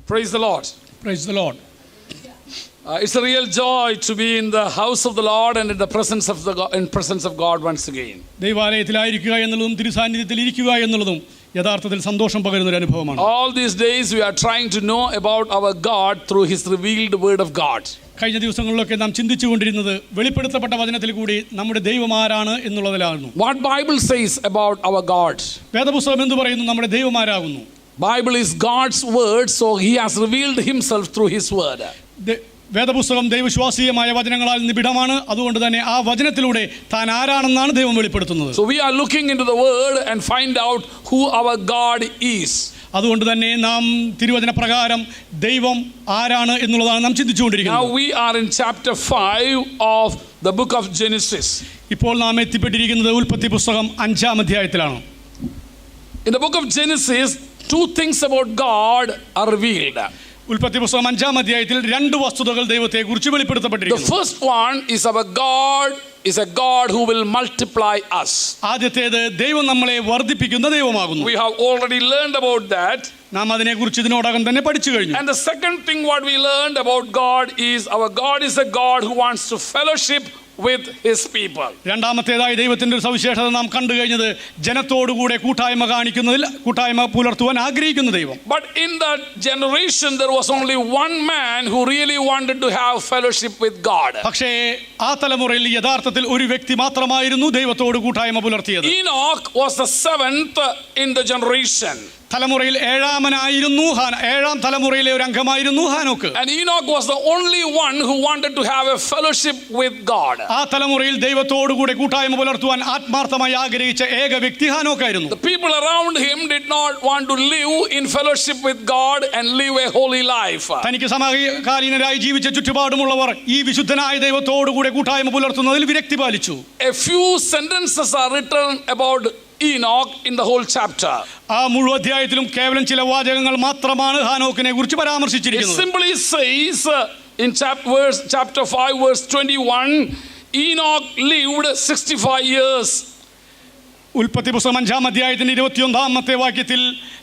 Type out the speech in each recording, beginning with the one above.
Praise the Lord. Praise the Lord. It's a real joy to be in the house of the Lord and in the presence of God once again. ദൈവാലയത്തിലായിരിക്കുക എന്നുള്ളതും തിരുസാന്നിധ്യത്തിൽ ഇരിക്കുക എന്നുള്ളതും യഥാർത്ഥത്തിൽ സന്തോഷം പകരുന്ന ഒരു അനുഭവമാണ്. All these days we are trying to know about our God through His revealed word of God. കഴിഞ്ഞ ദിവസങ്ങളിലൊക്കെ നാം ചിന്തിച്ചുകൊണ്ടിരുന്നത് വെളിപ്പെടുത്തപ്പെട്ട വചനത്തിൽ കൂടി നമ്മുടെ ദൈവം ആരാണ് എന്നുള്ളതിലായിരുന്നു. What Bible says about our God? വേദപുസ്തകം എന്തു പറയുന്നു നമ്മുടെ ദൈവം ആരാകുന്നു? Bible is God's word, so He has revealed Himself through His word. വേദപുസ്തകം ദൈവവിശ്വാസീയമായ വചനങ്ങളാൽ നിബിഡമാണ്. അതുകൊണ്ട് തന്നെ ആ വചനത്തിലൂടെ താൻ ആരാണെന്നാണ് ദൈവം വെളിപ്പെടുത്തുന്നത്. So we are looking into the word and find out who our God is. അതുകൊണ്ട് തന്നെ നാം തിരുവചന പ്രകാരം ദൈവം ആരാണ് എന്നുള്ളതാണ് നാം ചിന്തിച്ചുകൊണ്ടിരിക്കുന്നത്. Now we are in chapter 5 of the book of Genesis. ഇപ്പോൾ നാം എത്തിപ്പെട്ടിരിക്കുന്നത് ഉൽപ്പത്തി പുസ്തകം 5-ാം അധ്യായത്തിലാണ്. In the book of Genesis, two things about God are revealed. ഉൽപ്പത്തി പുസ്തകം 5-ാം അധ്യായത്തിൽ രണ്ട് വസ്തുതകൾ ദൈവത്തെക്കുറിച്ച് വെളിപ്പെടുത്തപ്പെട്ടിരിക്കുന്നു. The first one is our God is a God who will multiply us. ആദ്യത്തേത് ദൈവം നമ്മളെ വർദ്ധിപ്പിക്കുന്ന ദൈവമാകുന്നു. We have already learned about that. നാം അതിനെക്കുറിച്ച് ഇതിനോടകം തന്നെ പഠിച്ചു കഴിഞ്ഞു. And the second thing what we learned about God is our God is a God who wants to fellowship with His people. രണ്ടാമത്തേതായി ദൈവത്തിന്റെ ഒരു സവിശേഷത നാം കണ്ടു കഴിഞ്ഞത് ജനത്തോടുകൂടെ കൂട്ടായ്മ കാണിക്കുന്നതിൽ കൂട്ടായ്മ പുലർത്തുവാൻ ആഗ്രഹിക്കുന്ന ദൈവം. But in that generation there was only one man who really wanted to have fellowship with God. പക്ഷേ ആ തലമുറയിൽ യഥാർത്ഥത്തിൽ ഒരു വ്യക്തി മാത്രമായിരുന്നു ദൈവത്തോട് കൂട്ടായ്മ പുലർത്തിയത്. Enoch was the seventh in the generation. തലമുറയിൽ ഏഴാമനായിരുന്നു ഏഴാം തലമുറയിലെ ഒരു അംഗമായിരുന്നു ഹാനോക്ക്. And Enoch was the only one who wanted to have a fellowship with God. ആ തലമുറയിൽ ദൈവത്തോട് കൂടെ കൂട്ടായ്മ പുലർത്തുവാൻ ആത്മാർത്ഥമായി ആഗ്രഹിച്ച ഏക വ്യക്തി ഹാനോക്കായിരുന്നു. The people around him did not want to live in fellowship with God and live a holy life. തനിക്ക് സമകാലീനരായി ജീവിച്ച ചുറ്റുപാടുമുള്ളവർ ഈ വിശുദ്ധനായ ദൈവത്തോട് കൂടെ കൂട്ടായ്മ പുലർത്തുന്നതിൽ വിരക്തി പാലിച്ചു. A few sentences are written about Enoch in the whole chapter. ആ മുഴുവൻ അധ്യായത്തിലും കേവലം ചില വാചകങ്ങൾ മാത്രമാണ് ഹാനോക്കിനെ കുറിച്ച് പരാമർശിച്ചിരിക്കുന്നത്. It simply says in chapter 5 verse 21, Enoch lived 65 years. ഉൽപ്പത്തി പുസ്തകം 5-ാം അധ്യായത്തിന്റെ 21-ാമത്തെ വാക്യത്തിൽ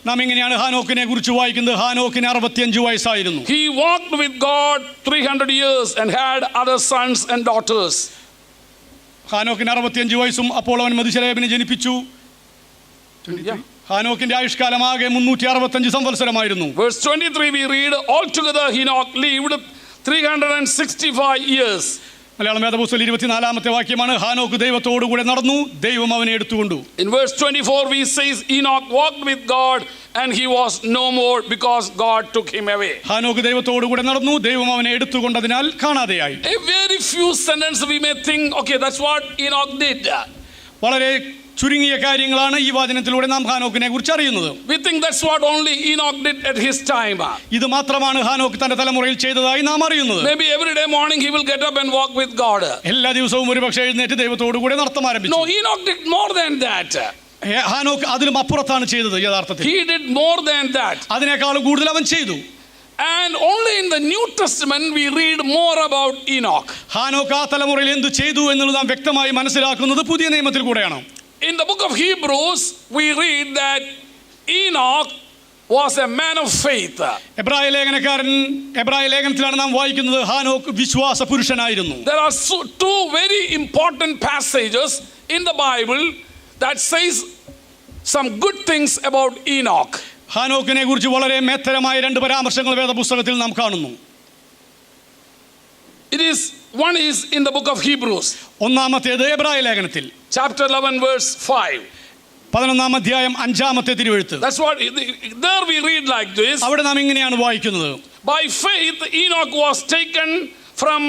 നാം ഇങ്ങനെയാണ് ഹാനോക്കിനെ കുറിച്ച് വായിക്കുന്നത്. ഹാനോക്കിന് 65 വയസ്സായിരുന്നു. He walked with God 300 years and had other sons and daughters. ഹാനോക്കിന് 65 വയസ്സും അപ്പോൾ അവൻ മഥുശലേമിനെ ജനിപ്പിച്ചു. ഹാനോക്കിന്റെ ആയുഷ്കാലമാകെ 365 സംവത്സരമായിരുന്നു. Verse 23 we read, altogether Enoch lived 365 years. Malayalam വേദപുസ്തകം 24-ാമത്തെ വാക്യമാണ് ഹാനോക്ക് ദൈവത്തോടു കൂടെ നടന്നു, ദൈവം അവനെ എടുത്തുകൊണ്ടു. In verse 24 we says Enoch walked with God and he was no more because God took him away. ഹാനോക്ക് ദൈവത്തോടു കൂടെ നടന്നു, ദൈവം അവനെ എടുത്തുകൊണ്ടതിനാൽ കാണാതെയായി. A very few sentences we may think, okay, that's what Enoch did. വളരെ ചുരുങ്ങിയ കാര്യങ്ങളാണ് ഈ വചനത്തിലൂടെ നാം ഹാനോക്കിനെ കുറിച്ച് അറിയുന്നത്. We think that's what only Enoch did at his time. ഇത് മാത്രമാണ് ഹാനോക്ക് തന്റെ തലമുറയിൽ ചെയ്തതായി നാം അറിയുന്നത്. Maybe every day morning he will get up and walk with God. എല്ലാ ദിവസവും ഒരുപക്ഷേ എഴുന്നേറ്റ് ദൈവത്തോടു കൂടെ നടത്തം ആരംഭിച്ചു. No, Enoch did more than that. ഹാനോക്ക് അതിലും അപ്പുറത്താണ് ചെയ്തത്. യഥാർത്ഥത്തിൽ he did more than that. അതിനേക്കാളും കൂടുതൽ അവൻ ചെയ്തു. And only in the New Testament we read more about Enoch. ഹാനോക്ക് ആ തലമുറയിൽ എന്തു ചെയ്തു എന്നുള്ളത് നാം വ്യക്തമായി മനസ്സിലാക്കുന്നത് പുതിയ നിയമത്തിൽ കൂടെയാണ്. In the book of Hebrews we read that Enoch was a man of faith. എബ്രായ ലേഖനത്തിലാണ് നാം വായിക്കുന്നത് ഹാനോക്ക് വിശ്വാസ പുരുഷനായിരുന്നു. There are two very important passages in the Bible that says some good things about Enoch. ഹാനോക്കിനെ കുറിച്ച് വളരെ മേത്തരമായ രണ്ട് പരാമർശങ്ങൾ വേദപുസ്തകത്തിൽ നാം കാണുന്നു. One is in the book of Hebrews. ഒന്നാമത്തേത് എബ്രായ ലേഖനത്തിൽ chapter 11 verse 5. 11-ാം അധ്യായം 5-ാമത്തെ തിരുവെഴുത്ത്. That's what there we read like this. അവിടെ നാം ഇങ്ങനെയാണ് വായിക്കുന്നത്. By faith Enoch was taken from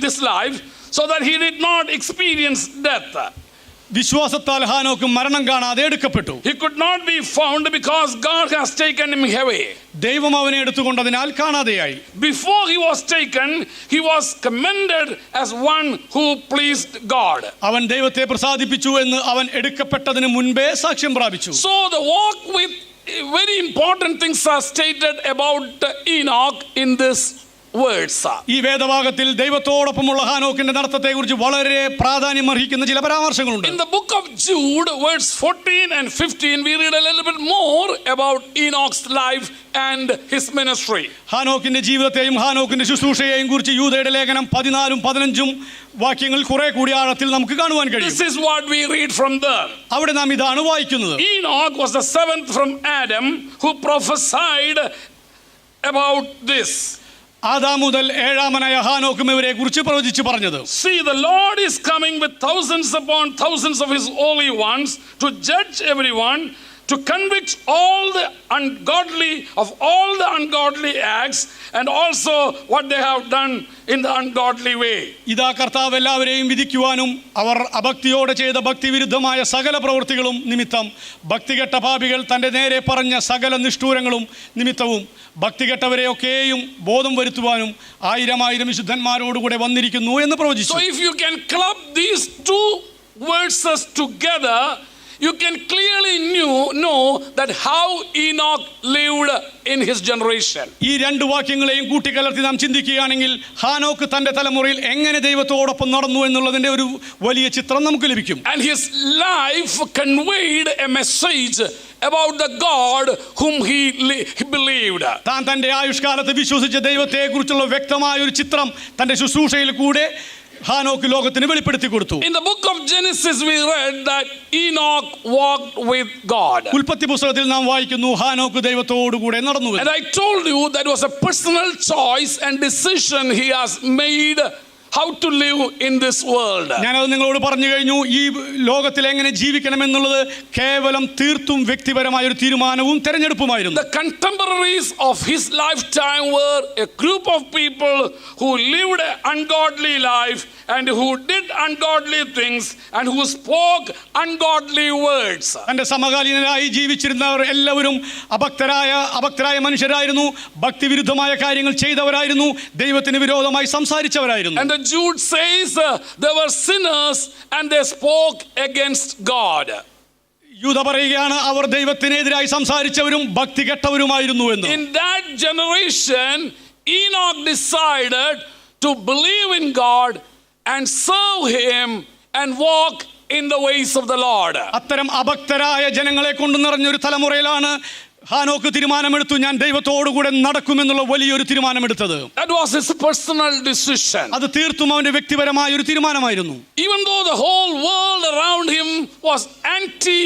this life so that he did not experience death. വിശ്വാസത്താൽ ഹാനോക്ക് മരണം കാണാതെ എടുക്കപ്പെട്ടു. He could not be found because God has taken him away. ദൈവം അവനെ എടുത്തുകൊണ്ടതിനാൽ കാണാതെയായി. Before he was taken, he was commended as one who pleased God. അവൻ ദൈവത്തെ പ്രസാദിപ്പിച്ചു എന്ന് അവൻ എടുക്കപ്പെട്ടതിന് മുൻപേ സാക്ഷ്യം പ്രാപിച്ചു. So the walk with very important things are stated about Enoch in this words. ഈ വേദഭാഗത്തിൽ ദൈവത്തോടൊപ്പമുള്ള ഹാനോക്കിന്റെ നടത്തത്തെക്കുറിച്ച് വളരെ പ്രാധാന്യം അർഹിക്കുന്ന ചില പരാമർശങ്ങളുണ്ട്. In the book of Jude, verse 14 and 15, we read a little bit more about Enoch's life and his ministry. ഹാനോക്കിന്റെ ജീവിതത്തെയും ഹാനോക്കിന്റെ ശുശ്രൂഷയെയും കുറിച്ച് യൂദയുടെ ലേഖനം 14-15 വാക്യങ്ങൾ കുറെ കൂടി ആഴത്തിൽ നമുക്ക് കാണുവാൻ കഴിയും. This is what we read from there. അവിടെ നാം ഇതാണ് വായിക്കുന്നത്. Enoch was the seventh from Adam who prophesied about this. Adam മുതൽ ഏഴാമനായ ഹാനോക്കും ഇവരെ കുറിച്ച് പ്രവചിച്ചു പറഞ്ഞത്. See, the Lord is coming with thousands upon thousands of his holy ones to judge everyone, to convict all the ungodly of all the ungodly acts and also what they have done in the ungodly way. ഇതാ കർത്താവ് എല്ലാവരെയും വിധിക്കുവാനും അവർ അഭക്തിയോടെ ചെയ്ത ഭക്തിവിരുദ്ധമായ സകല പ്രവൃത്തികളും നിമിത്തം ഭക്തികെട്ട പാപികൾ തൻ്റെ നേരെ പറഞ്ഞ സകല നിഷ്ഠൂരങ്ങളും നിമിത്തവും ഭക്തികെട്ടവരെയൊക്കെയും ബോധം വരുത്തുവാനും 1000 വിശുദ്ധന്മാരോടുകൂടെ വന്നിരിക്കുന്നു എന്ന് പ്രവചിച്ചു. So if you can club these two verses together, you can clearly know that how Enoch lived in his generation. ഈ രണ്ട് വാക്യങ്ങളെയും കൂട്ടിക്കലർത്തി നാം ചിന്തിക്കുകയാണെങ്കിൽ ഹാനോക്ക് തന്റെ തലമുറയിൽ എങ്ങനെ ദൈവത്തോടൊപ്പം നടന്നു എന്നുള്ളതിന്റെ ഒരു വലിയ ചിത്രം നമുക്ക് ലഭിക്കും. And his life conveyed a message about the God whom he believed. താൻ തന്റെ ആയുഷ്കാലത്ത് വിശ്വസിച്ച ദൈവത്തെ കുറിച്ചുള്ള വ്യക്തമായ ഒരു ചിത്രം തന്റെ ശുശ്രൂഷയിൽ കൂടെ ഹാനോക്ക് ലോകത്തിന് വെളിപ്പെടുത്തി കൊടുത്തു. In the book of Genesis we read that Enoch walked with God. ഉൽപ്പത്തി പുസ്തകത്തിൽ നാം വായിക്കുന്നു ഹാനോക്ക് ദൈവത്തോടു കൂടെ നടന്നു. And I told you that was a personal choice and decision he has made how to live in this world. ഞാനത് നിങ്ങളോട് പറഞ്ഞു കഴിഞ്ഞു. ഈ ലോകത്തിൽ എങ്ങനെ ജീവിക്കണം എന്നുള്ളത് കേവലം തീർത്തും വ്യക്തിപരമായ ഒരു തീരുമാനവും തെരഞ്ഞെടുപ്പുമായിരുന്നു. The contemporaries of his lifetime were a group of people who lived an ungodly life and who did ungodly things and who spoke ungodly words. തന്റെ സമകാലീനരായി ജീവിച്ചിരുന്നവർ എല്ലാവരും അഭക്തരായ മനുഷ്യരായിരുന്നു. ഭക്തിവിരുദ്ധമായ കാര്യങ്ങൾ ചെയ്തവരായിരുന്നു. ദൈവത്തിന് വിരോധമായി സംസാരിച്ചവരായിരുന്നു. And Jude says they were sinners and they spoke against God. യൂദ പറയുകയാണ് അവർ ദൈവത്തിനെതിരായി സംസാരിച്ചവരും ഭക്തി കെട്ടവരുമായിരുന്നു എന്ന്. In that generation Enoch decided to believe in God and serve him and walk in the ways of the Lord. അത്തരം അഭക്തരായ ജനങ്ങളെ കൊണ്ട് നിറഞ്ഞൊരു തലമുറയിലാണ് ഹാനോക്ക് തീരുമാനമെടുത്തു ഞാൻ ദൈവത്തോടുകൂടെ നടക്കുമെന്നുള്ള വലിയൊരു തീരുമാനമെടുത്തത്. That was his personal decision. അത് തീർത്തും അവന്റെ വ്യക്തിപരമായ ഒരു തീരുമാനമായിരുന്നു. Even though the whole world around him was anti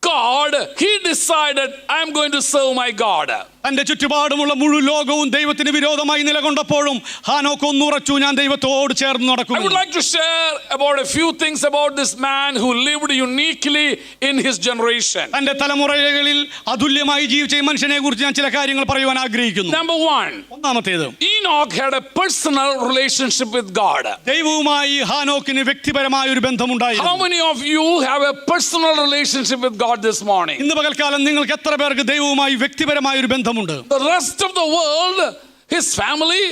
God, he decided I am going to serve my God. തന്റെ ചുറ്റുപാടുമുള്ള മുഴുവൻ ലോകവും ദൈവത്തിന് വിരോധമായി നിലകൊണ്ടപ്പോഴും ഹാനോക്ക് ഒന്നുറച്ചു ഞാൻ ദൈവത്തോട് ചേർന്ന് നടക്കും. I would like to share about a few things about this man who lived uniquely in his generation. തന്റെ തലമുറകളിൽ അതുല്യമായി ജീവിച്ച ഈ മനുഷ്യനെ കുറിച്ച് ഞാൻ ചില കാര്യങ്ങൾ പറയുവാൻ ആഗ്രഹിക്കുന്നു. Number one, ഒന്നാമത്തേത്, Enoch had a personal relationship with God. ദൈവവുമായി ഹാനോക്കിന് വ്യക്തിപരമായ ഒരു ബന്ധമുണ്ടായിരുന്നു. How many of you have a personal relationship with God this morning? ഇന്ന് പകൽക്കാലം നിങ്ങൾക്ക് എത്ര പേർക്ക് ദൈവവുമായി വ്യക്തിപരമായ ഒരു ബന്ധമുണ്ട്? The rest of the world, his family,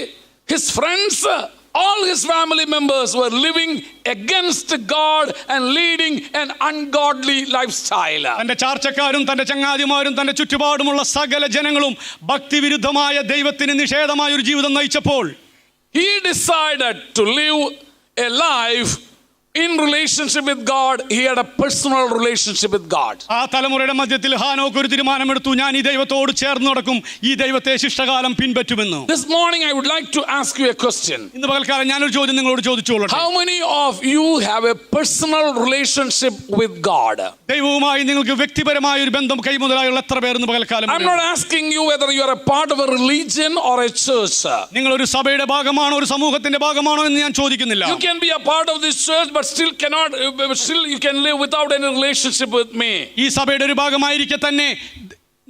his friends, all his family members were living against God and leading an ungodly lifestyle. തന്റെ ചാർച്ചക്കാരും തന്റെ ചങ്ങാതിമാരും തന്റെ ചുറ്റുപാടുമുള്ള സകല ജനങ്ങളും ഭക്തിവിരുദ്ധമായ ദൈവത്തിന് നിഷേധമായ ഒരു ജീവിതം നയിച്ചപ്പോൾ he decided to live a life in relationship with God. He had a personal relationship with God. ആ തലമുറയുടെ മധ്യത്തിൽ ഹാനോക്ക് ഒരു തീരുമാനമെടുത്തു ഞാൻ ഈ ദൈവത്തോട് ചേർന്ന് നടക്കും, ഈ ദൈവത്തെ ശിഷ്ടകാലം പിൻപറ്റുമെന്ന്. This morning I would like to ask you a question. ഇന്ന് പകൽക്കാലം ഞാനൊരു ചോദ്യം നിങ്ങളോട് ചോദിച്ചോളട്ടെ. How many of you have a personal relationship with God? ദൈവവുമായി നിങ്ങൾക്ക് വ്യക്തിപരമായ ഒരു ബന്ധം കൈമുതലായുള്ള എത്ര പേർ ഇന്ന് പകൽക്കാലം? I'm not asking you whether you are a part of a religion or a church. നിങ്ങൾ ഒരു സഭയുടെ ഭാഗമാണോ ഒരു സമൂഹത്തിന്റെ ഭാഗമാണോ എന്ന് ഞാൻ ചോദിക്കുന്നില്ല. You can be a part of this church but still you can live without any relationship with me. ഈ സഭയുടെ ഒരു ഭാഗമായിരിക്കെ തന്നെ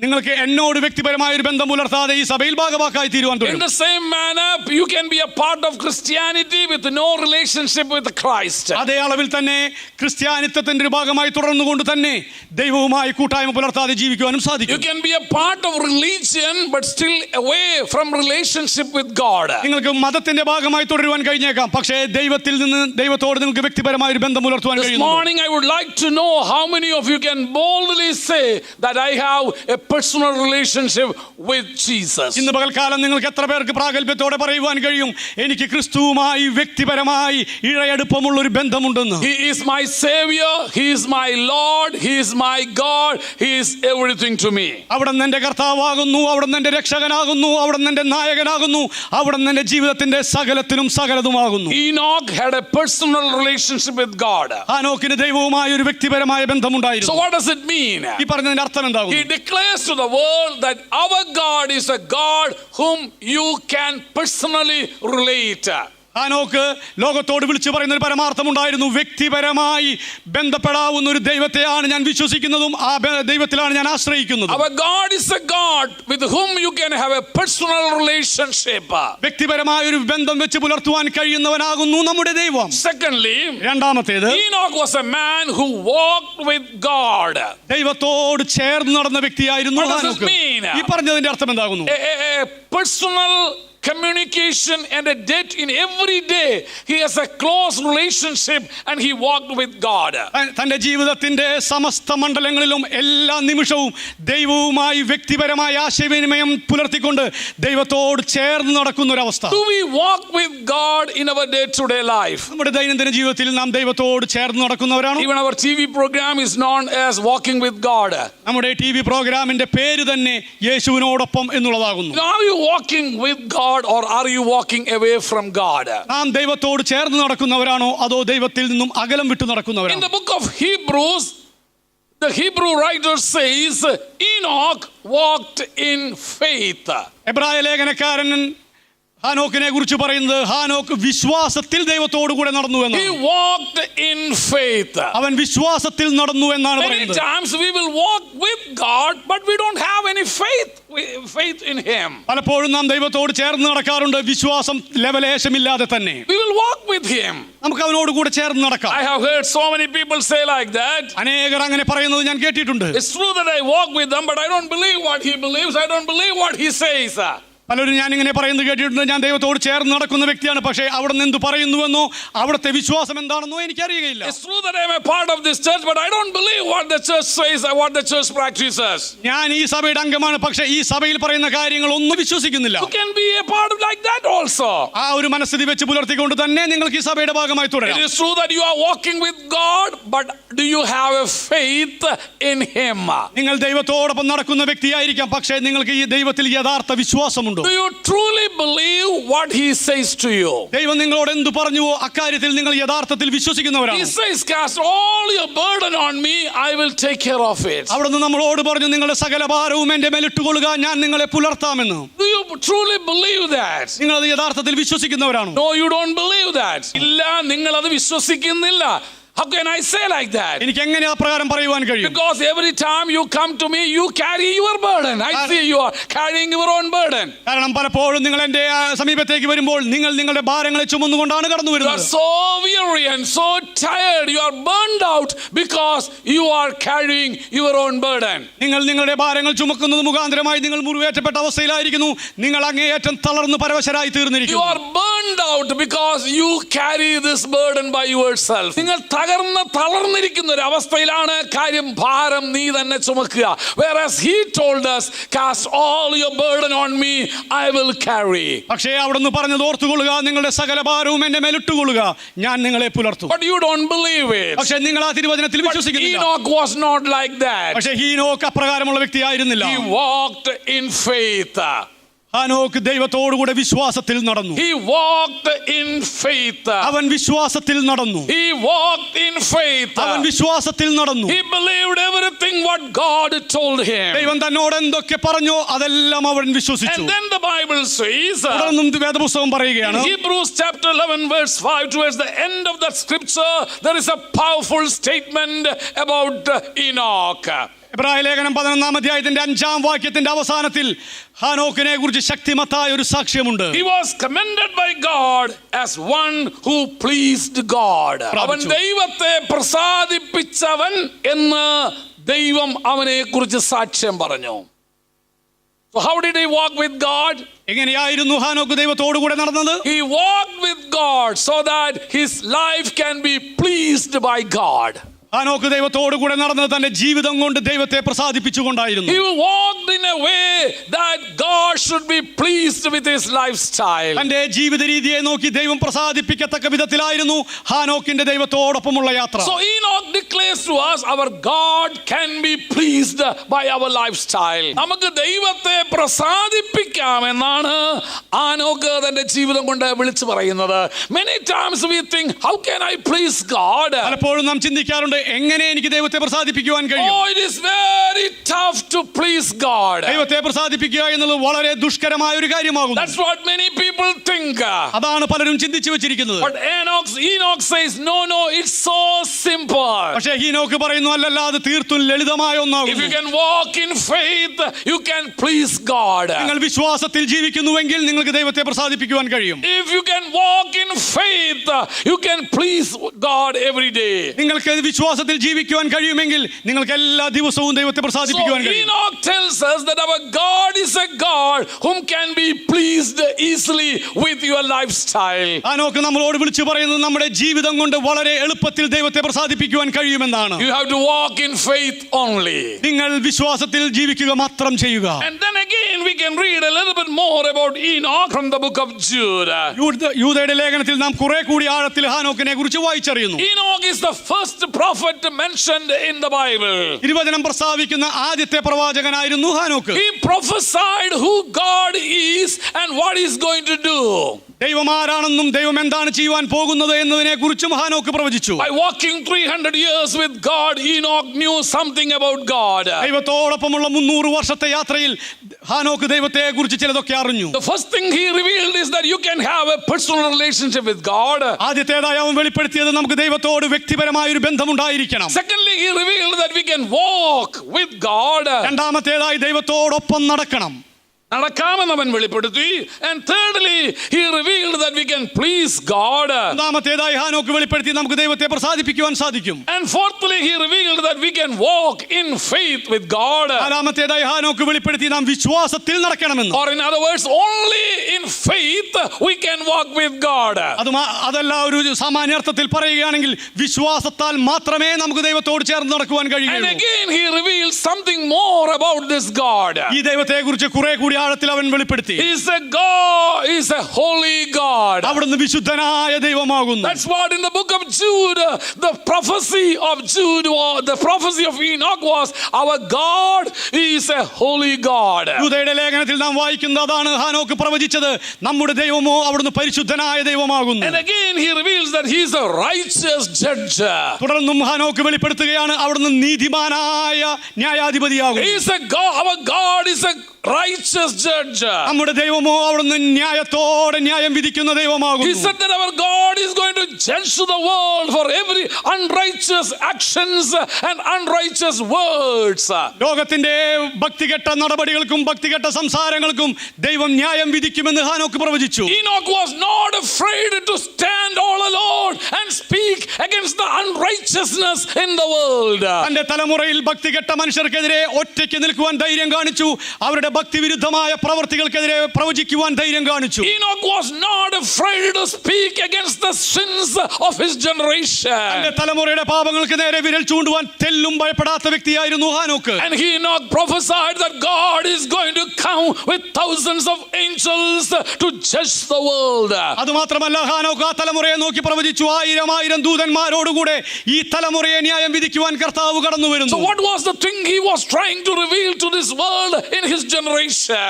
നിങ്ങൾക്ക് എന്നോട് വ്യക്തിപരമായ ഒരു ബന്ധം പുലർത്താതെ ഈ സഭയിൽ ഭാഗമാക്കായി തീരുവാൻ In the same manner you can be a part of Christianity with no relationship with Christ. അതേ അളവിൽ തന്നെ ക്രിസ്ത്യാനിത്വത്തിന്റെ ഒരു ഭാഗമായി തുടർന്നുകൊണ്ട് തന്നെ ദൈവവുമായി കൂട്ടായ്മ പുലർത്താതെ ജീവിക്കുവാനും സാധിക്കും. You can be a part of religion but still away from relationship with God. നിങ്ങൾക്ക് മതത്തിന്റെ ഭാഗമായി തുടരുവാൻ കഴിഞ്ഞേക്കാം, പക്ഷേ ദൈവത്തോട് നിങ്ങൾക്ക് വ്യക്തിപരമായ ഒരു ബന്ധം പുലർത്തുവാൻ കഴിയും. This morning I would like to know how many of you can boldly say that I have a personal relationship with Jesus. ഇന്ന് പകൽക്കാലം നിങ്ങൾക്ക് എത്ര പേർക്ക് പ്രാഗൽഭ്യത്തോടെ പറയുവാൻ കഴിയും എനിക്ക് ക്രിസ്തുവുമായി വ്യക്തിപരമായി ഇഴയടുപ്പമുള്ള ഒരു ബന്ധമുണ്ടെന്ന്? He is my Savior, He is my Lord, He is my God, He is everything to me. അവിടുന്ന് എൻ്റെ കർത്താവാകുന്നു, അവിടുന്ന് എൻ്റെ രക്ഷകനാകുന്നു, അവിടുന്ന് എൻ്റെ നായകനാകുന്നു, അവിടുന്ന് എൻ്റെ ജീവിതത്തിന്റെ സകലത്തിനും സകലതുമാകുന്നു. Enoch had a personal relationship with God. ഹാനോക്കിന് ദൈവവുമായി ഒരു വ്യക്തിപരമായ So ബന്ധമുണ്ടായിരുന്നു. what does it mean? ഈ പറഞ്ഞതിന്റെ അർത്ഥം He എന്താകുന്നു? declares to the world that our God is a God whom you can personally relate. ഹാനോക്ക് ലോകത്തോട് വിളിച്ചു പറയുന്ന ഒരു പരമാർത്ഥമുണ്ടായിരുന്നു. വ്യക്തിപരമായി ബന്ധപ്പെടാവുന്ന ഒരു ദൈവത്തെയാണ് ഞാൻ വിശ്വസിക്കുന്നതും ആ ദൈവത്തിലാണ് ഞാൻ ആശ്രയിക്കുന്നതും. Our God is a God with whom you can have a personal relationship. വ്യക്തിപരമായ ഒരു ബന്ധം വെച്ച് പുലർത്തുവാൻ കഴിയുന്നവനാകുന്നു നമ്മുടെ ദൈവം. Secondly, രണ്ടാമത്തേത്, Enoch was a man who walked with God. ദൈവത്തോട് ചേർന്ന് നടന്ന വ്യക്തിയായിരുന്നു What does this Hanok. mean? ഈ പറഞ്ഞതിന്റെ അർത്ഥം എന്താകുന്നു? A personal communication and a debt in every day. He has a close relationship and he walked with God. തന്റെ ജീവിതത്തിന്റെ സമസ്ത മണ്ഡലങ്ങളിലും എല്ലാ നിമിഷവും ദൈവവുമായി വ്യക്തിപരമായ ആശയവിനിമയം പുലർത്തിക്കൊണ്ട് ദൈവത്തോട് ചേർന്ന് നടക്കുന്ന ഒരു അവസ്ഥ. Do we walk with God in our day-to-day life? നമ്മുടെ ദൈനംദിന ജീവിതത്തിൽ നാം ദൈവത്തോട് ചേർന്ന് നടക്കുന്നവരാണ്. Even our TV program is known as Walking with God. നമ്മുടെ TV പ്രോഗ്രാമിന്റെ പേര് തന്നെ യേശുവിനോടൊപ്പം എന്നുള്ളതാകുന്നു. Are you walking with God or are you walking away from God? നാം ദൈവത്തോട് ചേർന്ന് നടക്കുന്നവരാണോ അതോ ദൈവത്തിൽ നിന്നും അകലം വിട്ടു In നടക്കുന്നവരാണോ? the book of Hebrews, the Hebrew writer says Enoch walked in faith. എബ്രായ ലേഖനക്കാരൻ ഹാനോക്കിനെ കുറിച്ച് പറയുന്നത് ഹാനോക്ക് വിശ്വാസത്തിൽ ദൈവത്തോടു കൂടെ നടന്നു He എന്നാണ്. walked in faith. അവൻ വിശ്വാസത്തിൽ നടന്നു എന്നാണ് Many പറയുന്നത്. times we will walk with God, but we don't have any faith in Him. പലപ്പോഴും നാം ദൈവത്തോട് ചേർന്ന് നടക്കാറുണ്ട്, വിശ്വാസം ലെവലേശമില്ലാതെ തന്നെ. We will walk with Him. നമുക്ക് അവനോട് കൂടെ ചേർന്ന് നടക്കാം. I have heard so many people say like that. അനേകർ അങ്ങനെ പറയുന്നത് ഞാൻ കേട്ടിട്ടുണ്ട്. It's true that I walk with them, but I don't believe what he believes. I don't believe what he says. പലരും ഞാൻ ഇങ്ങനെ പറയുന്നത് കേട്ടിട്ടുണ്ട്, ഞാൻ ദൈവത്തോട് ചേർന്ന് നടക്കുന്ന വ്യക്തിയാണ്, പക്ഷേ അവിടെ നിന്ന് എന്ത് പറയുന്നുവെന്നോ അവിടുത്തെ വിശ്വാസം എന്താണെന്നോ എനിക്കറിയുകയില്ല. It's true that I am a part of this church, but I don't believe what the church says or what the church practices. ഞാൻ ഈ സഭയുടെ അംഗമാണ്, പക്ഷേ ഈ സഭയിൽ പറയുന്ന കാര്യങ്ങൾ ഒന്നും വിശ്വസിക്കുന്നില്ല. You can be a part of like that also. ആ ഒരു മനസ്ഥിതി വെച്ച് പുലർത്തിക്കൊണ്ട് തന്നെ നിങ്ങൾക്ക് ഈ സഭയുടെ ഭാഗമായി It തുടരാം. is true that you are walking with God, but do you have a faith in Him? നിങ്ങൾ ദൈവത്തോടൊപ്പം നടക്കുന്ന വ്യക്തിയായിരിക്കാം, പക്ഷേ നിങ്ങൾക്ക് ഈ ദൈവത്തിൽ യഥാർത്ഥ വിശ്വാസമുണ്ടോ? Do you truly believe what He says to you? ദൈവം നിങ്ങളോട് എന്ത് പറഞ്ഞുവോ അക്കാര്യത്തിൽ നിങ്ങൾ യഥാർത്ഥത്തിൽ He വിശ്വസിക്കുന്നവരാണ്. says, cast all your burden on me, I will take care of it. അവിടുന്ന് നമ്മളോട് പറഞ്ഞു, നിങ്ങളുടെ സകല ഭാരവും എന്റെ മേലിട്ടുകൊള്ളുക, ഞാൻ നിങ്ങളെ പുലർത്താമെന്ന്. Do you truly believe that? നിങ്ങൾ അത് യഥാർത്ഥത്തിൽ വിശ്വസിക്കുന്നവരാണോ? No, you don't believe that. ഇല്ല, നിങ്ങൾ അത് വിശ്വസിക്കുന്നില്ല. How can I say like that? എനിക്ക് എങ്ങനെ അപ്രകാരം പറയുവാൻ കഴിയും? Because every time you come to me, you carry your burden. I see you are carrying your own burden. കാരണം പലപ്പോഴും നിങ്ങൾ എന്റെ സമീപത്തേക്ക് വരുമ്പോൾ നിങ്ങൾ നിങ്ങളുടെ ഭാരങ്ങളെ ചുമന്നുകൊണ്ടാണ് കടന്നു You are വരുന്നത്. so weary and so tired. You are burned out because you are carrying your own burden. നിങ്ങൾ നിങ്ങളുടെ ഭാരങ്ങൾ ചുമക്കുന്നത് മുഖാന്തരമായി നിങ്ങൾ മുറിവേറ്റപ്പെട്ട അവസ്ഥയിലായിരിക്കുന്നു. നിങ്ങൾ അങ്ങേയറ്റം തളർന്ന് പരവശരായി You തീർന്നിരിക്കുന്നു. are burned out because you carry this burden by yourself. നിങ്ങൾ തളർന്നിരിക്കുന്ന ഒരു അവസ്ഥയിലാണ് കാര്യം, ഭാരം നീ തന്നെ ചുമക്കുക. Whereas He told us, cast all your burden on me, I will carry. പക്ഷേ അവിടുന്ന് പറഞ്ഞത് ഓർത്തുകൊള്ളുക, നിങ്ങളുടെ സകല ഭാരവും എന്റെ മേലിട്ടുകൊള്ളുക, ഞാൻ നിങ്ങളെ പുലർത്തും. But you don't believe it. പക്ഷേ നിങ്ങൾ ആ തിരുവചനത്തിൽ But വിശ്വസിക്കുന്നില്ല. Enoch was not like that. പക്ഷേ ഹീനോക്ക് അപ്രകാരമുള്ള വ്യക്തിയായിരുന്നില്ല. He walked in faith. ഹാനോക്ക് ദൈവത്തോടുകൂടെ വിശ്വാസത്തിൽ നടന്നു. He walked in faith. അവൻ വിശ്വാസത്തിൽ നടന്നു. He walked in faith. അവൻ വിശ്വാസത്തിൽ നടന്നു. He believed everything what God told him. ദൈവം തന്നോട് എന്തൊക്കെ പറഞ്ഞോ അതെല്ലാം അവൻ വിശ്വസിച്ചു. And then the Bible says, തുടർന്നും വേദപുസ്തകം പറയുകയാണ്, Hebrews chapter 11 verse 5, towards the end of that scripture there is a powerful statement about Enoch. എബ്രായ ലേഖനം 11-ാം അധ്യായത്തിന്റെ 5-ാം വാക്യത്തിന്റെ അവസാനത്തിൽ ഹാനോക്കിനെ കുറിച്ച് ശക്തിമത്തായ ഒരു സാക്ഷ്യമുണ്ട്. He was commended by God as one who pleased God. അവൻ ദൈവത്തെ പ്രസാദിപ്പിച്ചവൻ എന്ന് ദൈവം അവനെ കുറിച്ച് സാക്ഷ്യം പറഞ്ഞു. So how did he walk with God? എങ്ങനെയായിരുന്നു ഹാനോക്ക് ദൈവത്തോടു കൂടെ നടന്നത്? He walked with God so that his life can be pleased by God. ഹാനോക്ക് ദൈവത്തോടു കൂടെ നടന്നത് തന്റെ ജീവിതം കൊണ്ട് ദൈവത്തെ പ്രസാദിപ്പിച്ചുകൊണ്ടായിരുന്നു. He walked in a way that God should be pleased with his lifestyle. തന്റെ ജീവിത രീതിയെ നോക്കി ദൈവം പ്രസാദിപ്പിക്കത്തക്ക വിധത്തിലായിരുന്നു ഹാനോക്കിന്റെ ദൈവത്തോടൊപ്പമുള്ള യാത്ര. So Enoch declares to us our God can be pleased by our lifestyle. നമുക്ക് ദൈവത്തെ പ്രസാദിപ്പിക്കാമെന്നാണ് ഹാനോക്ക് തന്റെ ജീവിതം കൊണ്ട് വിളിച്ചു പറയുന്നത്. Many times we think, how can I please God? പലപ്പോഴും നാം ചിന്തിക്കാറുണ്ട്, എങ്ങനെ എനിക്ക് ദൈവത്തെ പ്രസാദിപ്പിക്കുവാൻ കഴിയും? Oh, it is very tough to please God. ദൈവത്തെ പ്രസാദിപ്പിക്കുക എന്നുള്ളത് വളരെ ദുഷ്കരമായ ഒരു കാര്യമാകുന്നു. That's what many people think. അതാണ് പലരും ചിന്തിച്ചു വെച്ചിരിക്കുന്നത്. But Enoch says, no, it's so simple. പക്ഷേ ഹീനോക്ക് പറയുന്നു, അല്ലല്ല, അത് തീർത്തും ലളിതമായ If you ഒന്നാകുന്നു. can walk in faith, you can please God. നിങ്ങൾ വിശ്വാസത്തിൽ ജീവിക്കുന്നുവെങ്കിൽ നിങ്ങൾക്ക് ദൈവത്തെ പ്രസാദിപ്പിക്കുവാൻ കഴിയും. If you can walk in faith, you can please God every day. നിങ്ങൾക്ക് വിശ്വാസത്തിൽ ജീവിക്കുവാൻ കഴിയുമെങ്കിൽ നിങ്ങൾക്ക് എല്ലാ ദിവസവും ദൈവത്തെ So പ്രസാദിപ്പിക്കുവാൻ കഴിയും. Enoch tells us that our God is a God whom can be pleased easily with your lifestyle. ഹാനോക്ക് നമ്മളോട് വിളിച്ചു പറയുന്നത് നമ്മുടെ ജീവിതം കൊണ്ട് വളരെ എളുപ്പത്തിൽ ദൈവത്തെ പ്രസാദിപ്പിക്കുവാൻ കഴിയുമെന്നാണ്. You have to walk in faith only. നിങ്ങൾ വിശ്വാസത്തിൽ ജീവിക്കുക മാത്രം ചെയ്യുക. And then again we can read a little bit more about Enoch from the book of Jude. യൂദയുടെ ലേഖനത്തിൽ നാം കുറെ കൂടി ആഴത്തിൽ ഹാനോക്കിനെ കുറിച്ച് വായിച്ചറിയുന്നു. Enoch is the first prophet mentioned in the Bible. തിരുവചനം പ്രസ്താവിക്കുന്ന ആദ്യത്തെ പ്രവാചകനായിരുന്നു ഹാനോക്ക്. He prophesied who God is and what he's going to do. ദൈവം ആരാണെന്നും ദൈവം എന്താണ് ചെയ്യുവാൻ പോകുന്നത് എന്നതിനെ കുറിച്ചും ഹാനോക്ക് പ്രവചിച്ചു. By walking 300 years with God, Enoch knew something about God. ദൈവത്തോടൊപ്പമുള്ള 300 വർഷത്തെ യാത്രയിൽ ഹാനോക്ക് ദൈവത്തെ കുറിച്ച് ചിലതൊക്കെ അറിഞ്ഞു. The first thing he revealed is that you can have a personal relationship with God. ആദ്യത്തേതായി അവൻ വെളിപ്പെടുത്തിയത് നമുക്ക് ദൈവത്തോട് വ്യക്തിപരമായ ഒരു ബന്ധമുണ്ടായിരിക്കണം. Secondly, he revealed that we can walk with God. രണ്ടാമത്തേതായി ദൈവത്തോടൊപ്പം നടക്കണം. നടക്കാമെന്ന് അവൻ വെളിപ്പെടുത്തി. And thirdly, he revealed that we can please God. മൂന്നാമത്തേതായി ഹാനോക്ക് വെളിപ്പെടുത്തി നമുക്ക് ദൈവത്തെ പ്രസാദിപ്പിക്കുവാൻ സാധിക്കും. And fourthly, he revealed that we can walk in faith with God. നാലാമത്തേതായി ഹാനോക്ക് വെളിപ്പെടുത്തി നാം വിശ്വാസത്തിൽ നടക്കണമെന്ന്. Or in other words, only in faith we can walk with God. അതല്ല, ഒരു സാമാന്യാർത്ഥത്തിൽ പറയുകയാണെങ്കിൽ വിശ്വാസത്താൽ മാത്രമേ നമുക്ക് ദൈവത്തോട് ചേർന്ന് നടക്കുവാൻ And കഴിയുള്ളൂ. again he revealed something more about this God. ഈ ദൈവത്തെ കുറിച്ച് കുറെ കൂടി ആഴത്തിൽ അവൻ വെളിപ്പെടുത്തി. He is a God, he is a holy God. അവിടുന്ന് വിശുദ്ധനായ ദൈവമാകുന്നു. That's what in the book of Jude, the prophecy of Jude, the prophecy of Enoch was, our God is a holy God. യൂദയുടെ ലേഖനത്തിൽ നാം വായിക്കുന്നത് അതാണ് ഹാനോക്ക് പ്രവചിച്ചത്. നമ്മുടെ ദൈവമോ അവിടുന്ന് പരിശുദ്ധനായ ദൈവമാകുന്നു. And again he reveals that he is a righteous judge. തുടർന്നും ഹാനോക്ക് വെളിപ്പെടുത്തുകയാണ് അവിടുന്ന് നീതിമാനായ ന്യായാധിപതിയാകുന്നു. He is a God, our God is a righteous judge. നമ്മുടെ ദൈവമോ അവിടുന്ന് ന്യായത്തോടെ ന്യായം വിധിക്കുന്ന ദൈവമാകുന്നു. He said that our God is going to judge the world for every unrighteous actions and unrighteous words. ലോകത്തിന്റെ ഭക്തികെട്ട നടപടികൾക്കും ഭക്തികെട്ട സംസാരങ്ങൾക്കും ദൈവം ന്യായം വിധിക്കുമെന്ന് ഹാനോക്ക് പ്രവചിച്ചു. Enoch was not afraid to stand all alone and speak against the unrighteousness in the world. തന്റെ തലമുറയിൽ ഭക്തികെട്ട മനുഷ്യർക്കെതിരെ ഒറ്റയ്ക്ക് നിൽക്കുവാൻ ധൈര്യം കാണിച്ചു. അവരുടെ ഭക്തിവിരുദ്ധമായ പ്രവർത്തികൾക്കെതിരെ പ്രവചിക്കുവാൻ ധൈര്യം കാണിച്ചു. Enoch was not afraid to speak against the sins of his generation. തന്റെ തലമുറയുടെ പാപങ്ങൾക്ക് നേരെ വിരൽ ചൂണ്ടുവാൻ തെല്ലും ഭയപ്പെടാത്ത വ്യക്തിയായിരുന്നു ഹാനോക്ക്. And Enoch prophesied that God is going to come with thousands of angels to judge the world. അതുമാത്രമല്ല, ഹാനോക്ക് ആ തലമുറയെ നോക്കി പ്രവചിച്ചു, 1000 ദൂതന്മാരോടുകൂടെ ഈ തലമുറയെ ന്യായം വിധിക്കുവാൻ കർത്താവ് കടന്നു വരുന്നു. So what was the thing he was trying to reveal to this world in his generation?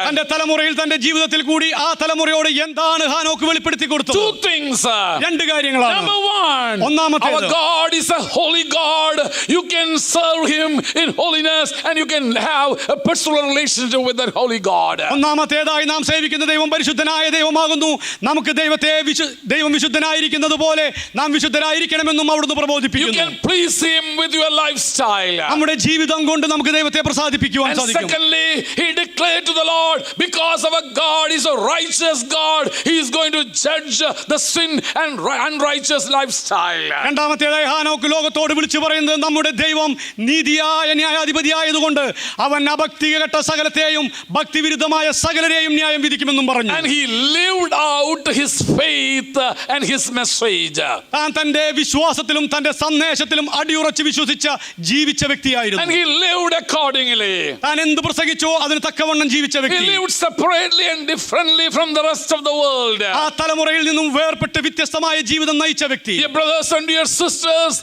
തന്റെ തലമുറയിൽ തന്റെ ജീവിതത്തിൽ കൂടി ആ തലമുറയോട് എന്താണ് ഹാനോക്ക് വെളിപ്പെടുത്തി കൊടുത്തത്? Two things. രണ്ട് കാര്യങ്ങളാണ്. Number one, ഒന്നാമത്തേത്, our God is a holy God. You can serve him in holiness and you can have a personal relationship with that holy God. ഒന്നാമത്തേതായി നാം സേവിക്കുന്ന ദൈവം പരിശുദ്ധനായ ദൈവമാകുന്നു. നമുക്ക് ദൈവം വിശുദ്ധനായിരിക്കുന്നത് പോലെ നാം വിശുദ്ധരായിരിക്കണമെന്നും അവിടുന്ന് You പ്രബോധിപ്പിക്കുന്നു. can please him with your lifestyle. നമ്മുടെ ജീവിതം കൊണ്ട് നമുക്ക് ദൈവത്തെ പ്രസാദിപ്പിക്കുവാൻ And സാധിക്കും. secondly, he declared declare to the Lord, because our God is a righteous God, He is going to judge the sin and unrighteous lifestyle. രണ്ടാമത്തേതായി ഹാനോക്ക് ലോകത്തോട് വിളിച്ചു പറയുന്നത്, നമ്മുടെ ദൈവം നീതിയായ ന്യായാധിപതിയായതുകൊണ്ട് അവൻ അഭക്തികെട്ട സകലത്തെയും ഭക്തിവിരുദ്ധമായ സകലരെയും ന്യായം വിധിക്കുമെന്നും പറഞ്ഞു. And he lived out his faith and his message. താൻ തന്റെ വിശ്വാസത്തിലും തന്റെ സന്ദേശത്തിലും അടിയുറച്ച് വിശ്വസിച്ച ജീവിച്ച വ്യക്തിയായിരുന്നു. And he lived accordingly. താൻ എന്ത് പ്രസംഗിച്ചോ അതിന് തക്കവണ്ണം ജീവിച്ച He വ്യക്തി. lived separately and differently from the rest of the world. ആ തലമുറയിൽ നിന്നും വേർപെട്ട് വ്യത്യസ്തമായ ജീവിതം നയിച്ച വ്യക്തി. Dear brothers and dear sisters,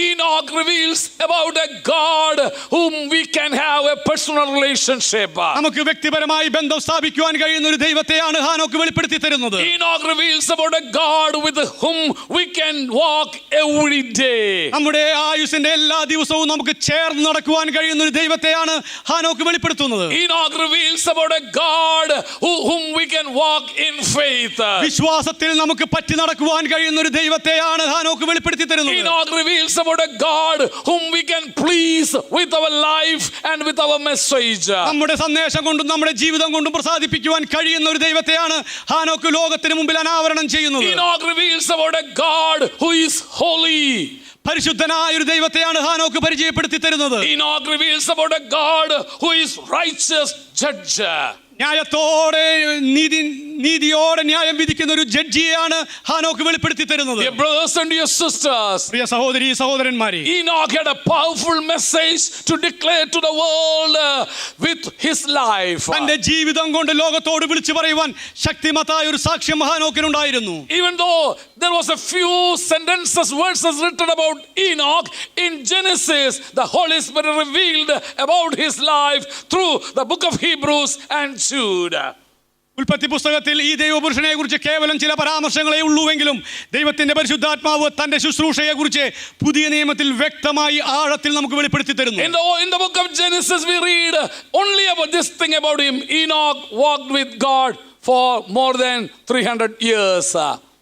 Enoch reveals about a God whom we can have a personal relationship. നമുക്ക് വ്യക്തിപരമായി ബന്ധം സ്ഥാപിക്കുവാൻ കഴിയുന്ന ഒരു ദൈവത്തെയാണ് ഹാനോക്ക് വെളിപ്പെടുത്തി തരുന്നത്. Enoch reveals about a God with whom we can walk every day. നമ്മുടെ ആയുസ്സിന്റെ എല്ലാ ദിവസവും നമുക്ക് ചേർന്ന് നടക്കുവാൻ കഴിയുന്ന ഒരു ദൈവത്തെയാണ് ഹാനോക്ക് വെളിപ്പെടുത്തുന്നത്. Enoch reveals about a God whom we can walk in faith. വിശ്വാസത്തിൽ നമുക്ക് പറ്റി നടക്കുവാൻ കഴിയുന്ന ഒരു ദൈവത്തെയാണ് ഹാനോക്ക് വെളിപ്പെടുത്തി തരുന്നത്. Enoch reveals about a God whom we can please with our life and with our message. നമ്മുടെ സന്ദേശം കൊണ്ടും നമ്മുടെ ജീവിതം കൊണ്ടും പ്രസാദിപ്പിക്കുവാൻ കഴിയുന്ന ഒരു ദൈവത്തെയാണ് ഹാനോക്ക് ലോകത്തിന് മുമ്പിൽ അനാവരണം ചെയ്യുന്നത്. Enoch reveals about a God who is holy. പരിശുദ്ധനായ ഒരു ദൈവത്തെയാണ് ഹാനോക്ക് പരിചയപ്പെടുത്തി തരുന്നത്. Enoch reveals about a God who is righteous judge. ന്യായത്തോടെ നീതിയോടെ ന്യായം വിധിക്കുന്ന ഒരു ജഡ്ജിയെയാണ് ഹാനോക്ക് വെളിപ്പെടുത്തി തരുന്നത്. Dear brothers and dear sisters, പ്രിയ സഹോദരീ സഹോദരന്മാരെ, Enoch had a powerful message to declare to the world with his life. തന്റെ ജീവിതം കൊണ്ട് ലോകത്തോട് വിളിച്ചു പറയുവാൻ ശക്തിമത്തായ ഒരു സാക്ഷ്യം ഹാനോക്കിനുണ്ടായിരുന്നു. Even though there was a few sentences, verses written about Enoch in Genesis, the Holy Spirit revealed about his life through the book of Hebrews and Jude. ഉൽപ്പത്തി പുസ്തകത്തിൽ ഈ ദൈവപുരുഷനെ കുറിച്ച് കേവലം ചില പരാമർശങ്ങളെ ഉള്ളൂവെങ്കിലും ദൈവത്തിന്റെ പരിശുദ്ധാത്മാവ് തന്റെ ശുശ്രൂഷയെ കുറിച്ച് പുതിയ നിയമത്തിൽ വ്യക്തമായി ആഴത്തിൽ നമുക്ക് വെളിപ്പെടുത്തി തരുന്നു. In the book of Genesis we read only about this thing about him. Enoch walked with God for more than 300 years.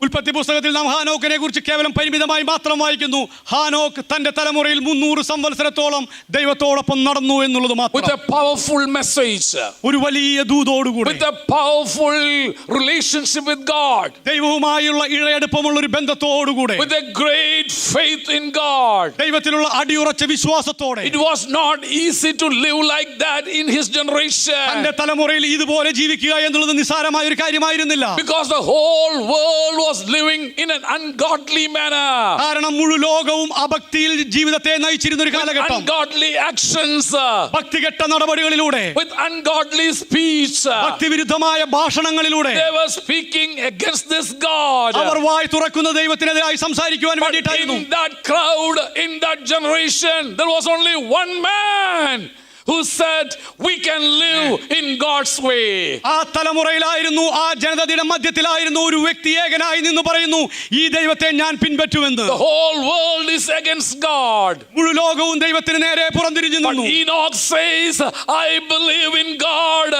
ഉൽപ്പത്തി പുസ്തകത്തിൽ നാം ഹാനോക്കിനെ കുറിച്ച് കേവലം പരിമിതമായി മാത്രം വായിക്കുന്നു. ഹാനോക്ക് തന്റെ തലമുറയിൽ 300 സംവത്സരത്തോളം ദൈവത്തോടൊപ്പം നടന്നു എന്നുള്ളത് മാത്രം. With a powerful message, ഒരു വലിയ ദൂതോടുകൂടി, with a powerful relationship with God, ദൈവവുമായുള്ള ഇഴയടുപ്പമുള്ള ഒരു ബന്ധത്തോടുകൂടി, with a great faith in God. ദൈവത്തിലുള്ള അടിയുറച്ച വിശ്വാസത്തോടെ. It was not easy to live like that in his generation, തന്റെ തലമുറയിൽ ഇതുപോലെ ജീവിക്കുക എന്നുള്ളത് നിസ്സാരമായ ഒരു കാര്യമായിരുന്നില്ല. because the whole world was living in an ungodly manner. കാരണം മുഴു ലോകവും അഭക്തിയിൽ ജീവിതത്തെ നയിച്ചിരുന്ന ഒരു കാലഘട്ടം. Ungodly actions, ഭക്തികെട്ട നടപടികളിലൂടെ, with ungodly speech, ഭക്തിവിരുദ്ധമായ ഭാഷണങ്ങളിലൂടെ they were speaking against this God. അവർ വായ് തുറക്കുന്ന ദൈവത്തിനെതിരായി സംസാരിക്കുവാൻ But വേണ്ടിയിട്ടായിരുന്നു. in that crowd, in that generation, there was only one man who said we can live in God's way. ആ തലമുറയിലായിരുന്നു, ആ ജനതയുടെ മധ്യത്തിലായിരുന്നു ഒരു വ്യക്തി ഏകനായി നിന്ന് പറയുന്നു, ഈ ദൈവത്തെ ഞാൻ പിൻപറ്റുമെന്ന്. The whole world is against God. മുഴു ലോകവും ദൈവത്തിന് നേരെ പുറംതിരിഞ്ഞു But നിന്നു. Enoch says, I believe in God,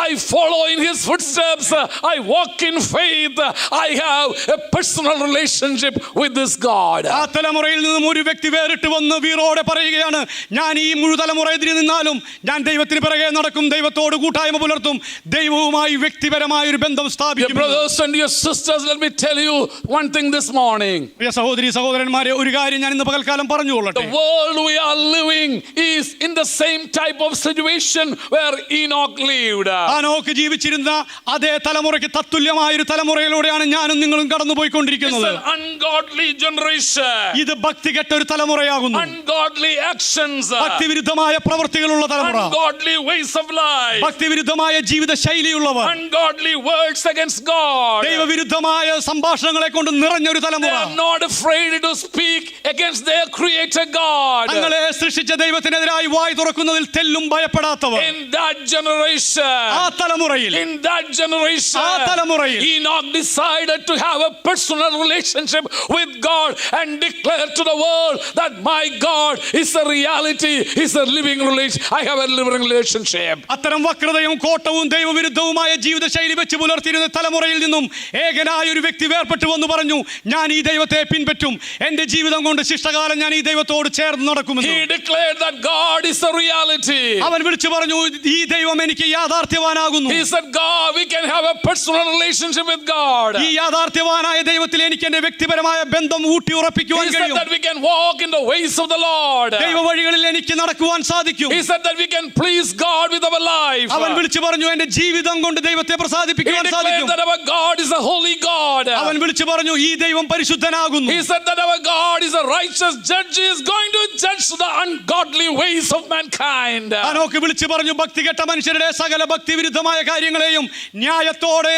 I follow in his footsteps, I walk in faith, I have a personal relationship with this God. ആ തലമുറയിൽ നിന്നും ഒരു വ്യക്തി വേറിട്ട് വന്ന് വീറോടെ പറയുകയാണ്, ഞാൻ ഈ മുഴു തലമുറ എതിരെ നിന്നാലും ഞാൻ ദൈവത്തിന് പിറകെ നടക്കും, ദൈവത്തോട് കൂട്ടായ്മ പുലർത്തും, ദൈവവുമായി വ്യക്തിപരമായ ഒരു ബന്ധം സ്ഥാപിക്കും. Brothers and your sisters, let me tell you one thing this morning. പ്രിയ സഹോദരീ സഹോദരന്മാരെ, ഒരു കാര്യം ഞാൻ ഇന്ന് പകൽക്കാലം പറഞ്ഞുകൊള്ളട്ടെ. The world we are living is in the same type of situation where Enoch lived. ഹാനോക്ക് ജീവിച്ചിരുന്ന അതേ തലമുറയ്ക്ക് തത്തുല്യമായ ഒരു തലമുറയിലൂടെയാണ് ഞാനും നിങ്ങളും കടന്നുപോയിക്കൊണ്ടിരിക്കുന്നത്. It's an ungodly generation. ഇത് ഭക്തികെട്ട ഒരു തലമുറയാകുന്നു. Ungodly actions. ഭക്തിവിരുദ്ധമായ പ്രവൃത്തികളുള്ള തലമുറ. Ungodly ways of life. ഭക്തിവിരുദ്ധമായ ജീവിത ശൈലിയുള്ളവർ. Ungodly words against God. ദൈവവിരുദ്ധമായ സംഭാഷണങ്ങളെ കൊണ്ട് നിറഞ്ഞൊരു They തലമുറ. are not afraid to speak against their creator God. തങ്ങളെ സൃഷ്ടിച്ച ദൈവത്തിനെതിരായി വായ് തുറക്കുന്നതിൽ തെല്ലും ഭയപ്പെടാത്തവർ. In that generation, ആ തലമുറയിൽ, in that generation, ആ തലമുറയിൽ Enoch decided to have a personal relationship with God and declare to the world that my God is a reality, is a living relation. I have a living relationship. അത്തരം വക്രതയും കോട്ടവും ദൈവവിരുദ്ധവുമായ ജീവിതശൈലി വെച്ച് പുലർത്തിയിരുന്ന തലമുറയിൽ നിന്നും ഏകനായ ഒരു വ്യക്തി വേർപെട്ടു വന്ന് പറഞ്ഞു, ഞാൻ ഈ ദൈവത്തെ പിൻപറ്റും, എന്റെ ജീവിതം കൊണ്ട് ശിഷ്ടകാലം ഞാൻ ഈ ദൈവത്തോട് ചേർന്ന് നടക്കുമെന്ന്. He declared that God is a reality. അവൻ വിളിച്ചു പറഞ്ഞു, ഈ ദൈവം എനിക്ക് യാഥാർത്ഥ്യവാനാകുന്നു. He said, God, we can have a personal relationship with God. ഈ യാഥാർത്ഥ്യവാനായ ദൈവത്തിൽ എനിക്ക് എന്റെ വ്യക്തിപരമായ ബന്ധം ഊട്ടി ഉറപ്പിക്കുവാൻ He said കഴിയും. that we can walk in the ways of the Lord. ദൈവ വഴികളിൽ എനിക്ക് നടക്കുവാൻ സാധിക്കും. He said that we can please God with our life. അവൻ വിളിച്ചു പറഞ്ഞു, എന്റെ ജീവിതം കൊണ്ട് ദൈവത്തെ He പ്രസാദിപ്പിക്കുവാൻ declared സാധിക്കും. that our God is a holy God. അവൻ വിളിച്ചു പറഞ്ഞു, ഈ ദൈവം പരിശുദ്ധനാകുന്നു. He said that our God is a righteous judge. He is going to judge the ungodly ways of mankind. Hanok വിളിച്ചു പറഞ്ഞു, ഭക്തികെട്ട മനുഷ്യരുടെ സകല ഭക്തിവിരുദ്ധമായ കാര്യങ്ങളെയും ന്യായത്തോടെ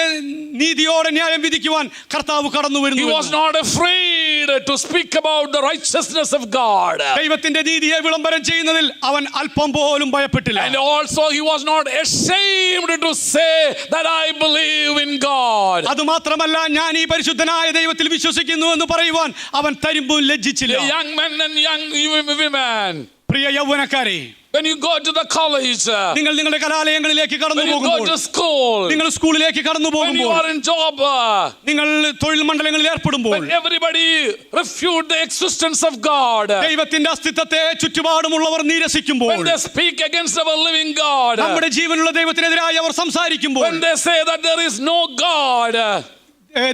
നീതിയോടെ ന്യായം വിധിക്കുവാൻ കർത്താവ് കടന്നു He വരുന്നു. was not afraid to speak about the righteousness of God. ദൈവത്തിന്റെ നീതിയെ വിളംബരം ചെയ്യുന്നതിൽ അവൻ അല്പം പോലും ഭയപ്പെട്ടില്ല. And also he was not ashamed to say that I believe in God. അതുമാത്രമല്ല, ഞാൻ ഈ പരിശുദ്ധനായ ദൈവത്തിൽ വിശ്വസിക്കുന്നു എന്ന് പറയുവാൻ അവൻ തരിമ്പും ലജ്ജിച്ചില്ല. The young men and young women, Priya യൗവനക്കാരെ, when you go to the college, നിങ്ങൾ നിങ്ങളുടെ കലാലയങ്ങളിലേക്ക് കടന്നു when you go പോകുമ്പോൾ, to school, നിങ്ങൾ സ്കൂളിലേക്ക് കടന്നു when you പോകുമ്പോൾ, are in job, നിങ്ങൾ തൊഴിൽ മണ്ഡലങ്ങളിൽ ഏർപ്പെടുമ്പോൾ, when everybody refute the existence of God, ദൈവത്തിന്റെ അസ്തിത്വത്തെ ചുറ്റുപാടുമുള്ളവർ നിരസിക്കുമ്പോൾ, when they speak against our living God, നമ്മുടെ ജീവനുള്ള ദൈവത്തിനെതിരായി അവർ സംസാരിക്കുമ്പോൾ, when they say that there is no God,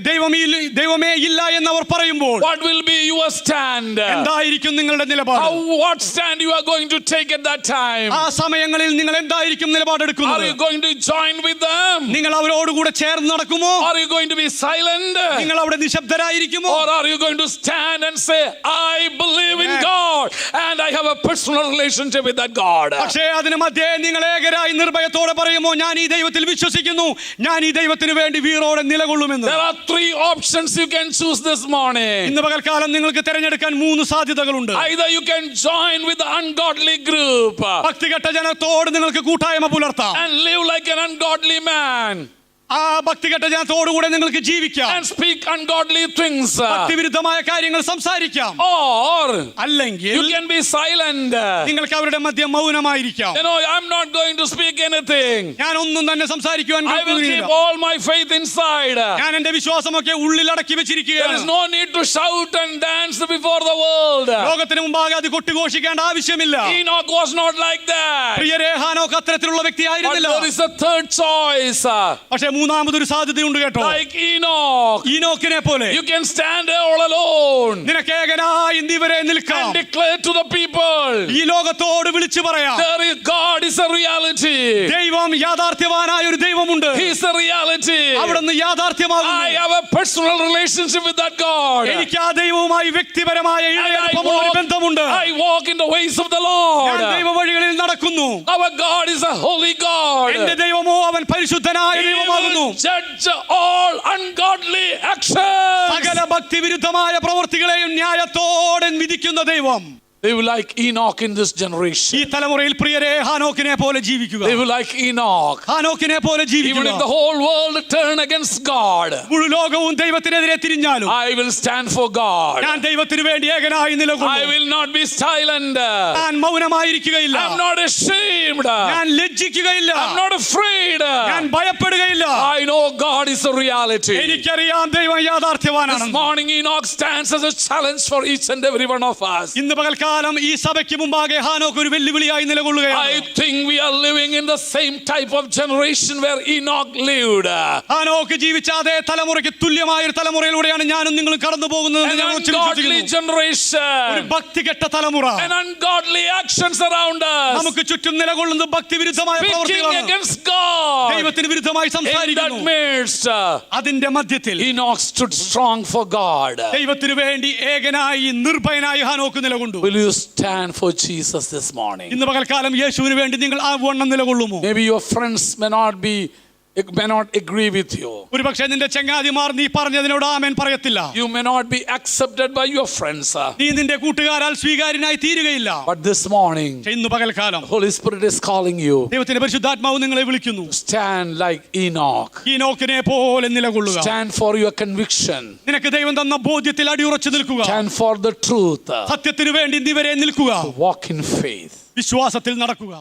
ദൈവമേ ഇല്ല എന്നവർ പറയുമ്പോൾ, what will be your stand? എന്തായിരിക്കും നിങ്ങളുടെ നിലപാട്? What stand you are going to take at that time? ആ സമയങ്ങളിൽ നിങ്ങൾ എന്തായിരിക്കും Are നിലപാടെടുക്കുന്നത്? you going to join with them? നിങ്ങൾ അവരോടുകൂടെ ചേർന്ന് നടക്കുമോ? Are you going to be silent? നിങ്ങൾ അവിടെ നിശബ്ദരായിരിക്കുമോ? Or are you going to stand and say, I believe in God and I have a personal relationship with that God? പക്ഷേ അതിന് മധ്യേ നിങ്ങൾ ഏകരായി നിർഭയത്തോടെ പറയുമോ, ഞാൻ ഈ ദൈവത്തിൽ വിശ്വസിക്കുന്നു, ഞാൻ ഈ ദൈവത്തിന് വേണ്ടി വീറോടെ നിലകൊള്ളുമെന്ന്? There are 3 options you can choose this morning. ഇന്ന് പകൽക്കാലം നിങ്ങൾക്ക് തിരഞ്ഞെടുക്കാൻ 3 സാധ്യതകളുണ്ട്. Either you can join with the ungodly group ഭക്തികെട്ട ജനത്തോട് നിങ്ങൾക്ക് കൂട്ടായ്മ പുലർത്താം. and live like an ungodly man ആ ഭക്തികെട്ട ജനത്തോടുകൂടെ നിങ്ങൾക്ക് ജീവിക്കാം. and speak ungodly things. ഭക്തിവിരുദ്ധമായ കാര്യങ്ങൾ സംസാരിക്കാം. Or അല്ലെങ്കിൽ you can be silent. നിങ്ങൾക്ക് അവരുടെ മധ്യം മൗനമായിരിക്കാം. You know, I'm not going to speak anything. ഞാൻ ഒന്നും തന്നെ സംസാരിക്കുവാൻ I will keep all my faith inside. ഞാൻ എന്റെ വിശ്വാസമൊക്കെ ഉള്ളിൽ അടക്കി There is വെച്ചിരിക്കുകയാണ്. no need to shout and dance before the world. ലോകത്തിന് മുമ്പാകെ അത് കൊട്ടിഘോഷിക്കേണ്ട ആവശ്യമില്ല. Enoch was not like that. പ്രിയരേ, ഹാനോക്ക് അത്തരത്തിലുള്ള But വ്യക്തിയായിരുന്നില്ല. there is a third choice. പക്ഷേ മൂന്നാമതൊരു സാധ്യതയുണ്ട് കേട്ടോ. Like Enoch, ഈനോക്കിനെ പോലെ you can stand there all alone നിനക്ക് ഏകനായി ഇന്ത്യവരെ നിൽക്കാം. and declare to the people, ഈ ലോകത്തോട് വിളിച്ചു പറയാം, God is a reality. ദൈവം യാഥാർത്ഥ്യവാനായ ഒരു ദൈവമുണ്ട്. He is a reality. അവിടുന്ന് യാഥാർത്ഥ്യമാകുന്നു. I have a personal relationship with that God. എനിക്ക് ആ ദൈവവുമായി വ്യക്തിപരമായ And ഇഴയടുപ്പമുള്ള ഒരു ബന്ധമുണ്ട്. I walk in the ways of the ഞാൻ Lord. ദൈവ വഴികളിൽ നടക്കുന്നു. Our God is a holy God. എന്റെ ദൈവമോ അവൻ പരിശുദ്ധനായ He ദൈവമാകുന്നു. will judge all ungodly actions. സകല ഭക്തിവിരുദ്ധമായ പ്രവൃത്തികളെയും ന്യായത്തോടെ വിധിക്കുന്ന ദൈവം. They will like Enoch in this ഈ generation. തലമുറയിൽ പ്രിയരെ, ഹാനോക്കിനെ പോലെ ജീവിക്കുക. They will like Enoch. ഹാനോക്കിനെ പോലെ Even ജീവിക്കുക. if the whole world turn against God, മുഴു ലോകവും ദൈവത്തിനെതിരെ തിരിഞ്ഞാലും I will stand for God. ഞാൻ ദൈവത്തിന് വേണ്ടി ഏകനായി I നിലകൊള്ളും. will not be silent. ഞാൻ മൗനമായിരിക്കുകയില്ല. I'm not ashamed. ഞാൻ ലജ്ജിക്കുകയില്ല. I'm not afraid. ഞാൻ ഭയപ്പെടുകയില്ല. I know God is a reality. എനിക്കറിയാം ദൈവം This യാഥാർത്ഥ്യവാനാണ്. morning Enoch stands as a challenge for each and every one of us. ഇന്ന് പകൽക്കാലം ഈ സഭയ്ക്ക് മുമ്പാകെ ഹാനോക്ക് ഒരു വെല്ലുവിളിയായി നിലകൊള്ളുകയാണ്. I think we are living in the same type of generation where Enoch lived. ഹാനോക്ക് ജീവിച്ച അതേ തലമുറയ്ക്ക് തുല്യമായ ഒരു തലമുറയിലൂടെയാണ് ഞാനും നിങ്ങളും കടന്നു പോകുന്നത്. An ungodly ഒരു generation. ഭക്തികെട്ട തലമുറ. And ungodly actions around us. നമുക്ക് ചുറ്റും നിലകൊള്ളുന്ന ഭക്തിവിരുദ്ധമായ Speaking പ്രവൃത്തികളാണ്. against God. ദൈവത്തിന് വിരുദ്ധമായി In that സംസാരിക്കുന്നു. midst, അതിന്റെ മധ്യത്തിൽ Enoch stood strong for God. ദൈവത്തിന് വേണ്ടി ഏകനായി നിർഭയനായി ഹാനോക്ക് നിലകൊണ്ടു. Will you stand for Jesus this morning? ഇന്ന് പകൽക്കാലം യേശുവിന് വേണ്ടി നിങ്ങൾ ആ വണ്ണം നിലകൊള്ളുമോ? Maybe your friends may not agree with you. ഒരുപക്ഷേ നിന്റെ ചങ്ങാതിമാർ നീ പറഞ്ഞതിനോട് ആമേൻ പറയത്തില്ല. You may not be accepted by your friends. നീ നിന്റെ കൂട്ടുകാരാൽ സ്വീകാര്യനായി തീരുകയില്ല. But this morning, ഇന്ന് പകൽക്കാലം Holy Spirit is calling you. ദൈവത്തിന്റെ പരിശുദ്ധാത്മാവ് നിങ്ങളെ വിളിക്കുന്നു. Stand like Enoch. ഈനോക്കിനെ പോലെ നിലകൊള്ളുക. Stand for your conviction. നിനക്ക് ദൈവം തന്ന ബോധ്യത്തിൽ അടിയുറച്ചു നിൽക്കുക. Stand for the truth. സത്യത്തിന് വേണ്ടി നിവരെ നിൽക്കുക. Walk in faith. വിശ്വാസത്തിൽ നടക്കുക.